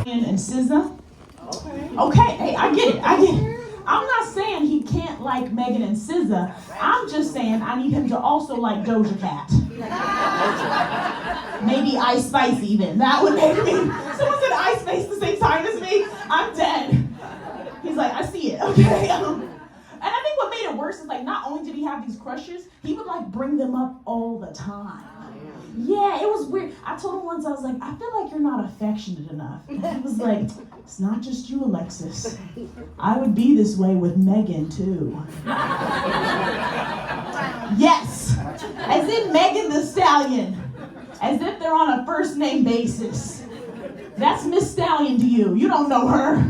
And SZA. Okay, hey, I get it. I'm not saying he can't like Megan and SZA. I'm just saying I need him to also like Doja Cat. Maybe Ice Spice even. That would make me. Someone said Ice Spice at the same time as me. I'm dead. He's like, I see it. Okay. And I think what made it worse is like not only did he have these crushes, he would like bring them up all the time. Yeah, it was weird. I told him once, I was like, I feel like you're not affectionate enough. And he was like, it's not just you, Alexis. I would be this way with Megan, too. Yes, as in Megan the Stallion. As if they're on a first name basis. That's Miss Stallion to you. You don't know her.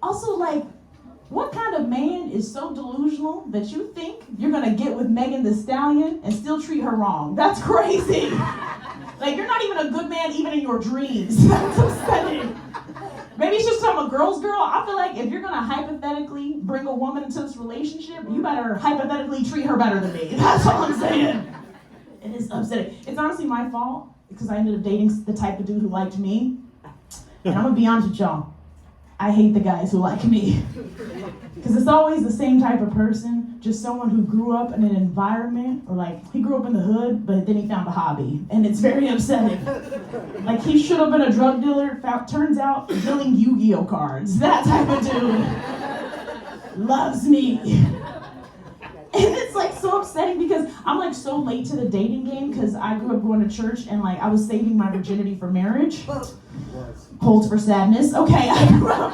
Also, like, what kind of man is so delusional that you think you're gonna get with Megan the Stallion and still treat her wrong? That's crazy. Like, you're not even a good man even in your dreams. That's upsetting. Maybe it's just I'm a girl's girl. I feel like if you're gonna hypothetically bring a woman into this relationship, you better hypothetically treat her better than me. That's all I'm saying. It is upsetting. It's honestly my fault because I ended up dating the type of dude who liked me. And I'm gonna be honest with y'all. I hate the guys who like me. Because it's always the same type of person, just someone who grew up in an environment, or like, he grew up in the hood, but then he found a hobby, and it's very upsetting. Like, he should have been a drug dealer, turns out, dealing Yu-Gi-Oh cards. That type of dude loves me. And it's like so upsetting because I'm like so late to the dating game because I grew up going to church and like I was saving my virginity for marriage. Holds for sadness. Okay, I grew up.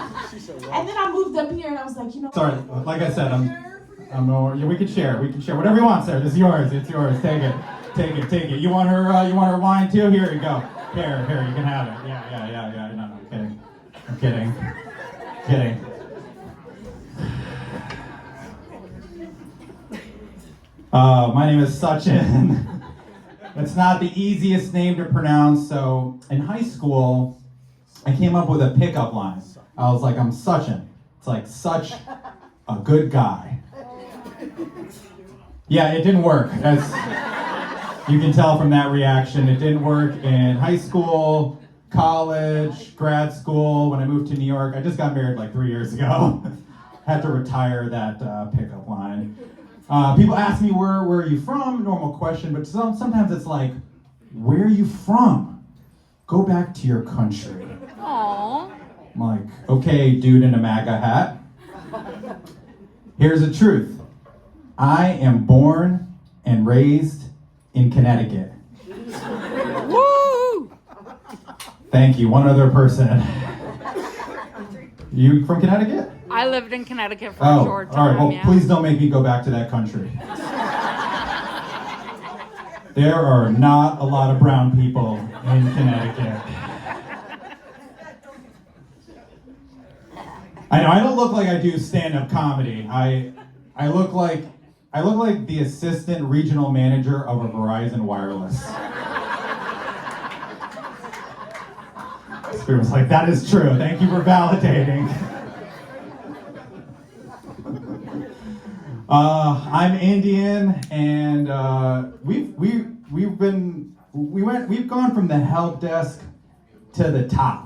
And then I moved up here and I was like, you know. Sorry, like I said, I'm no. Yeah, we can share. Whatever you want, Sarah. This is yours. It's yours. Take it. You want her wine too? Here you go. Here. You can have it. Yeah. No, I'm kidding. My name is Sachin. It's not the easiest name to pronounce, so in high school, I came up with a pickup line. I was like, I'm Sachin. It's like, such a good guy. Yeah, it didn't work. As you can tell from that reaction, it didn't work in high school, college, grad school. When I moved to New York, I just got married like 3 years ago. Had to retire that pickup line. People ask me, where are you from? Normal question, but sometimes it's like, where are you from? Go back to your country. Aww. I'm like, okay, dude in a MAGA hat. Here's the truth. I am born and raised in Connecticut. Woo! Thank you. One other person. You from Connecticut? I lived in Connecticut for a short time. All right. Well, yeah. please don't make me go back to that country. There are not a lot of brown people in Connecticut. I know I don't look like I do stand-up comedy. I look like the assistant regional manager of a Verizon Wireless. Spirit was like, that is true. Thank you for validating. I'm Indian, and we've gone from the help desk to the top.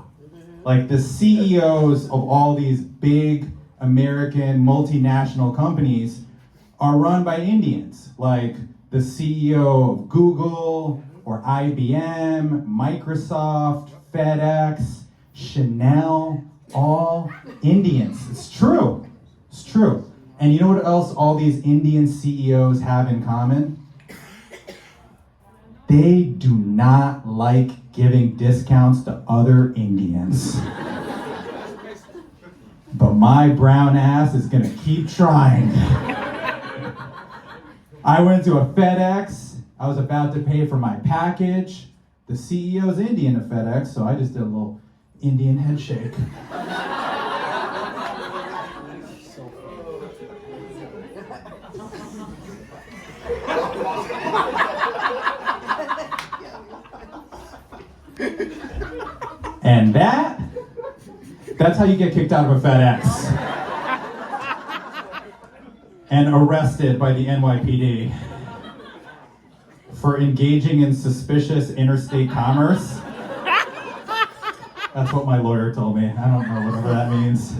Like the CEOs of all these big American multinational companies are run by Indians. Like the CEO of Google or IBM, Microsoft, FedEx, Chanel, all Indians. It's true. And you know what else all these Indian CEOs have in common? They do not like giving discounts to other Indians. But my brown ass is gonna keep trying. I went to a FedEx. I was about to pay for my package. The CEO's Indian of FedEx, so I just did a little Indian head shake. And that That's how you get kicked out of a FedEx. And arrested by the NYPD for engaging in suspicious interstate commerce. That's what my lawyer told me. I don't know whatever that means.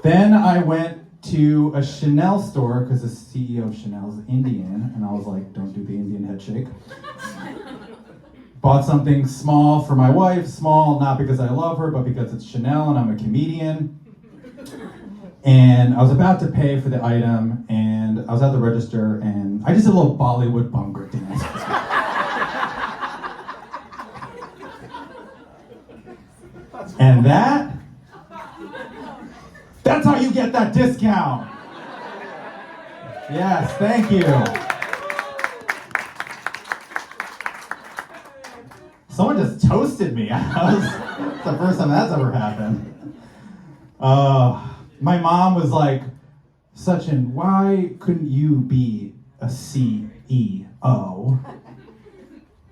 Then I went to a Chanel store because the CEO of Chanel is Indian, and I was like, don't do the Indian head shake. Bought something small for my wife, small not because I love her, but because it's Chanel and I'm a comedian. And I was about to pay for the item, and I was at the register, and I just did a little Bollywood Bhangra dance. And that's how you get that discount. Yes, thank you. Someone just toasted me. That's the first time that's ever happened. My mom was like, Sachin, why couldn't you be a CEO?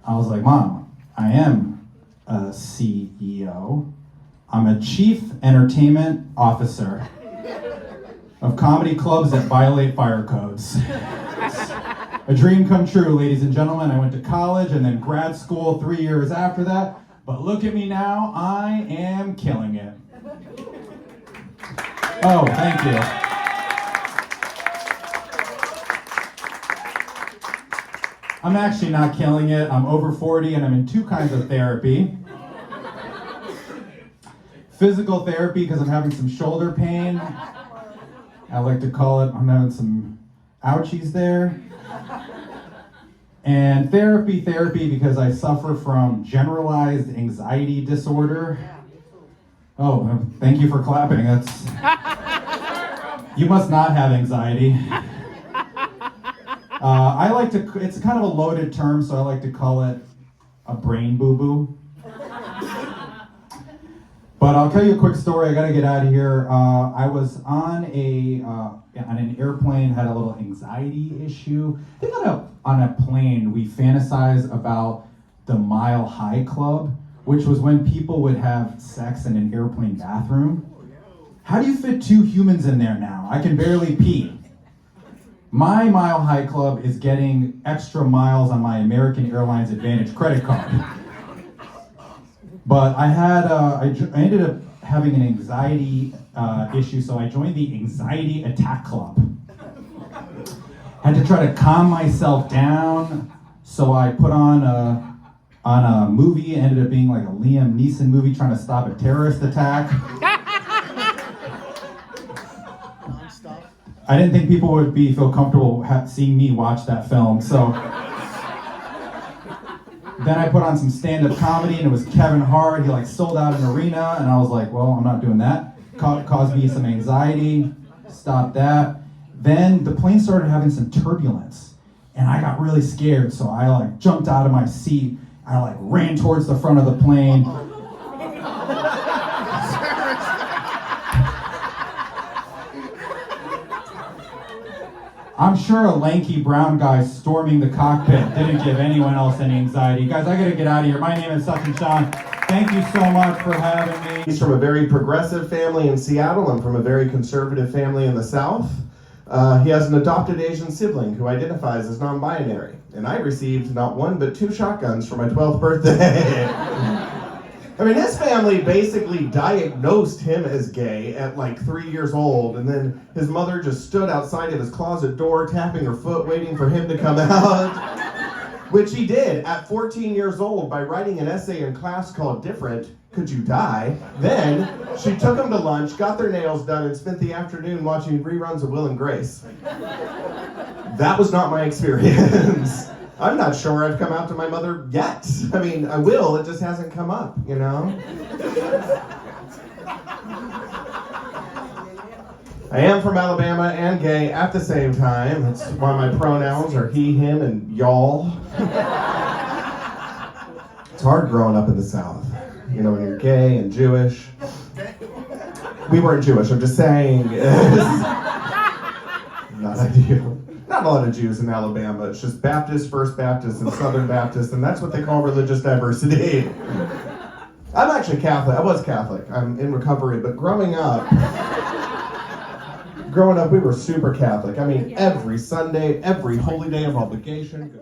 I was like, Mom, I am a CEO. I'm a chief entertainment officer of comedy clubs that violate fire codes. A dream come true, ladies and gentlemen. I went to college and then grad school 3 years after that. But look at me now, I am killing it. Oh, thank you. I'm actually not killing it. I'm over 40 and I'm in 2 kinds of therapy. Physical therapy because I'm having some shoulder pain. I like to call it, I'm having some ouchies there. And therapy because I suffer from generalized anxiety disorder. Oh, thank you for clapping. You must not have anxiety. I like to, it's kind of a loaded term, so I like to call it a brain boo-boo. But I'll tell you a quick story. I gotta get out of here. I was on an airplane, had a little anxiety issue. I think on a plane, we fantasize about the Mile High Club, which was when people would have sex in an airplane bathroom. How do you fit 2 humans in there now? I can barely pee. My Mile High Club is getting extra miles on my American Airlines Advantage credit card. But I ended up having an anxiety issue, so I joined the Anxiety Attack Club. Had to try to calm myself down, so I put on a movie. It ended up being like a Liam Neeson movie trying to stop a terrorist attack. I didn't think people would feel comfortable seeing me watch that film, so then I put on some stand-up comedy, and it was Kevin Hart. He sold out an arena, and I was like, well, I'm not doing that. Caused me some anxiety. Stopped that. Then the plane started having some turbulence, and I got really scared, so I jumped out of my seat. I ran towards the front of the plane. I'm sure a lanky brown guy storming the cockpit didn't give anyone else any anxiety. Guys, I gotta get out of here. My name is Sachin Sean. Thank you so much for having me. He's from a very progressive family in Seattle. I'm from a very conservative family in the South. He has an adopted Asian sibling who identifies as non-binary. And I received not 1 but 2 shotguns for my 12th birthday. I mean, his family basically diagnosed him as gay at 3 years old, and then his mother just stood outside of his closet door, tapping her foot, waiting for him to come out, which he did at 14 years old by writing an essay in class called Different, Could You Die? Then she took him to lunch, got their nails done, and spent the afternoon watching reruns of Will and Grace. That was not my experience. I'm not sure I've come out to my mother yet. I mean, I will, it just hasn't come up, you know? I am from Alabama and gay at the same time. That's why my pronouns are he, him, and y'all. It's hard growing up in the South. You know, when you're gay and Jewish. We weren't Jewish, I'm just saying. Not ideal. Not a lot of Jews in Alabama. It's just Baptist, First Baptist, and Southern Baptist, and that's what they call religious diversity. I'm actually Catholic. I was Catholic. I'm in recovery, but growing up, we were super Catholic. I mean, every Sunday, every holy day of obligation.